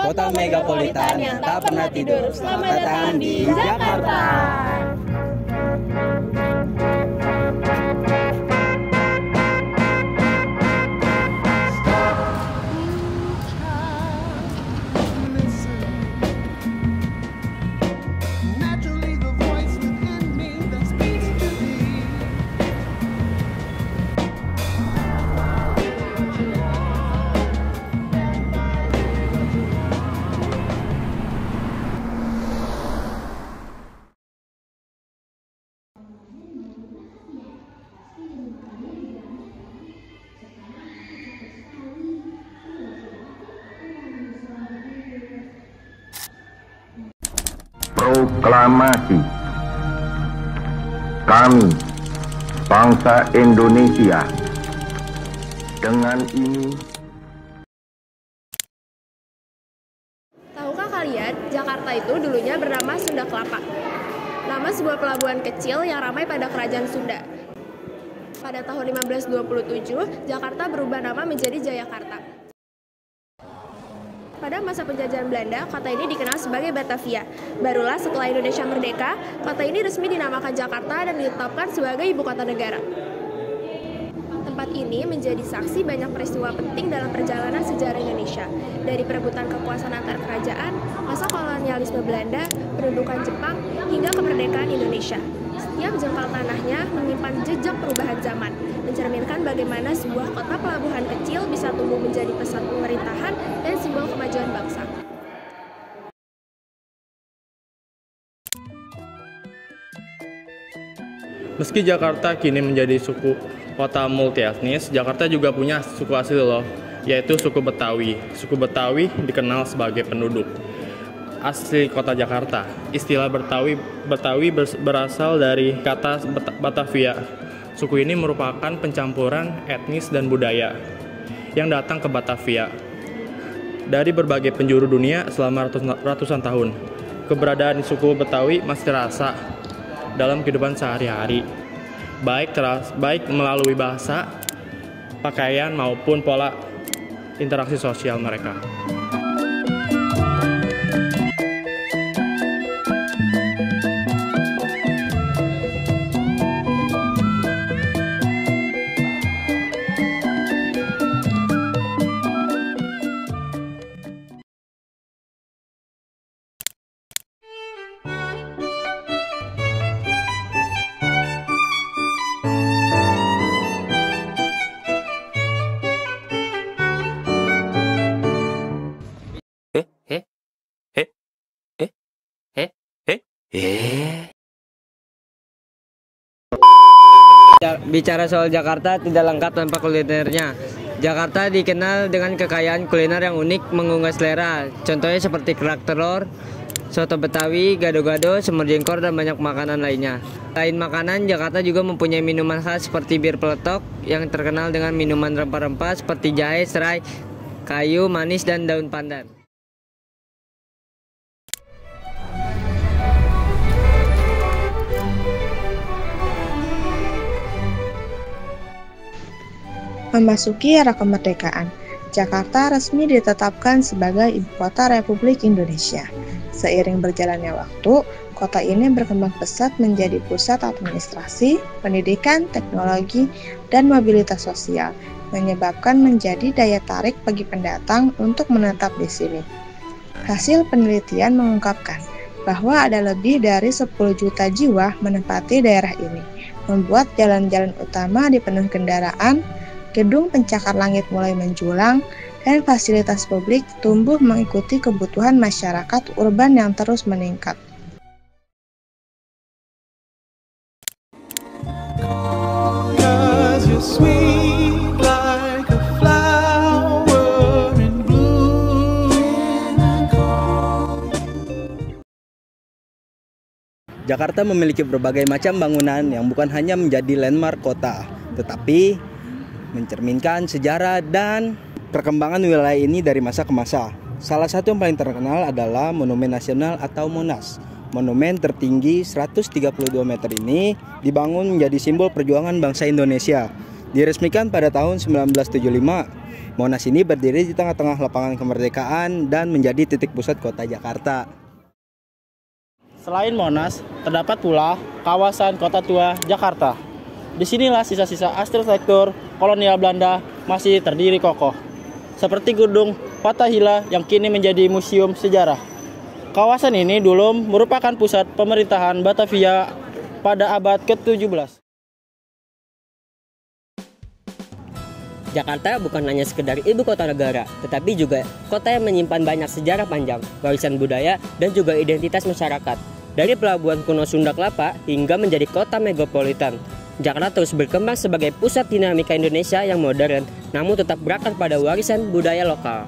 kota megapolitan yang tak pernah tidur. Selamat datang di Jakarta. Proklamasi. Kami, bangsa Indonesia, dengan ini. Tahukah kalian, Jakarta itu dulunya bernama Sunda Kelapa. Nama sebuah pelabuhan kecil yang ramai pada kerajaan Sunda. Pada tahun 1527, Jakarta berubah nama menjadi Jayakarta. Pada masa penjajahan Belanda, kota ini dikenal sebagai Batavia. Barulah setelah Indonesia merdeka, kota ini resmi dinamakan Jakarta dan ditetapkan sebagai ibu kota negara. Tempat ini menjadi saksi banyak peristiwa penting dalam perjalanan sejarah Indonesia, dari perebutan kekuasaan antar kerajaan, masa kolonialisme Belanda, pendudukan Jepang, hingga kemerdekaan Indonesia. Setiap jengkal tanahnya menyimpan jejak perubahan zaman, mencerminkan bagaimana sebuah kota pelabuhan kecil bisa tumbuh menjadi pusat pemerintahan dan simbol kemajuan bangsa. Meski Jakarta kini menjadi suku kota multietnis, Jakarta juga punya suku asli loh, yaitu suku Betawi. Suku Betawi dikenal sebagai penduduk asli kota Jakarta. Istilah Betawi berasal dari kata Batavia. Suku ini merupakan pencampuran etnis dan budaya yang datang ke Batavia dari berbagai penjuru dunia selama ratusan tahun. Keberadaan suku Betawi masih terasa dalam kehidupan sehari-hari, baik melalui bahasa, pakaian maupun pola interaksi sosial mereka. Bicara soal Jakarta tidak lengkap tanpa kulinernya. Jakarta dikenal dengan kekayaan kuliner yang unik menggugah selera. Contohnya seperti kerak telur, soto Betawi, gado-gado, semur jengkol, dan banyak makanan lainnya. Selain makanan, Jakarta juga mempunyai minuman khas seperti bir peletok yang terkenal dengan minuman rempah-rempah seperti jahe, serai, kayu, manis, dan daun pandan. Memasuki era kemerdekaan, Jakarta resmi ditetapkan sebagai Ibu Kota Republik Indonesia. Seiring berjalannya waktu, kota ini berkembang pesat menjadi pusat administrasi, pendidikan, teknologi, dan mobilitas sosial, menyebabkan menjadi daya tarik bagi pendatang untuk menetap di sini. Hasil penelitian mengungkapkan bahwa ada lebih dari 10 juta jiwa menempati daerah ini, membuat jalan-jalan utama dipenuhi kendaraan, gedung pencakar langit mulai menjulang, dan fasilitas publik tumbuh mengikuti kebutuhan masyarakat urban yang terus meningkat. Jakarta memiliki berbagai macam bangunan yang bukan hanya menjadi landmark kota, tetapi mencerminkan sejarah dan perkembangan wilayah ini dari masa ke masa. Salah satu yang paling terkenal adalah Monumen Nasional atau Monas. Monumen tertinggi 132 meter ini dibangun menjadi simbol perjuangan bangsa Indonesia. Diresmikan pada tahun 1975, Monas ini berdiri di tengah-tengah lapangan kemerdekaan dan menjadi titik pusat kota Jakarta. Selain Monas, terdapat pula kawasan Kota Tua Jakarta. Disinilah sisa-sisa arsitektur kolonial Belanda masih terdiri kokoh, seperti gedung Fathahillah yang kini menjadi museum sejarah. Kawasan ini dulu merupakan pusat pemerintahan Batavia pada abad ke-17. Jakarta bukan hanya sekedar ibu kota negara, tetapi juga kota yang menyimpan banyak sejarah panjang, warisan budaya, dan juga identitas masyarakat. Dari pelabuhan kuno Sunda Kelapa hingga menjadi kota metropolitan, Jakarta terus berkembang sebagai pusat dinamika Indonesia yang modern, namun tetap berakar pada warisan budaya lokal.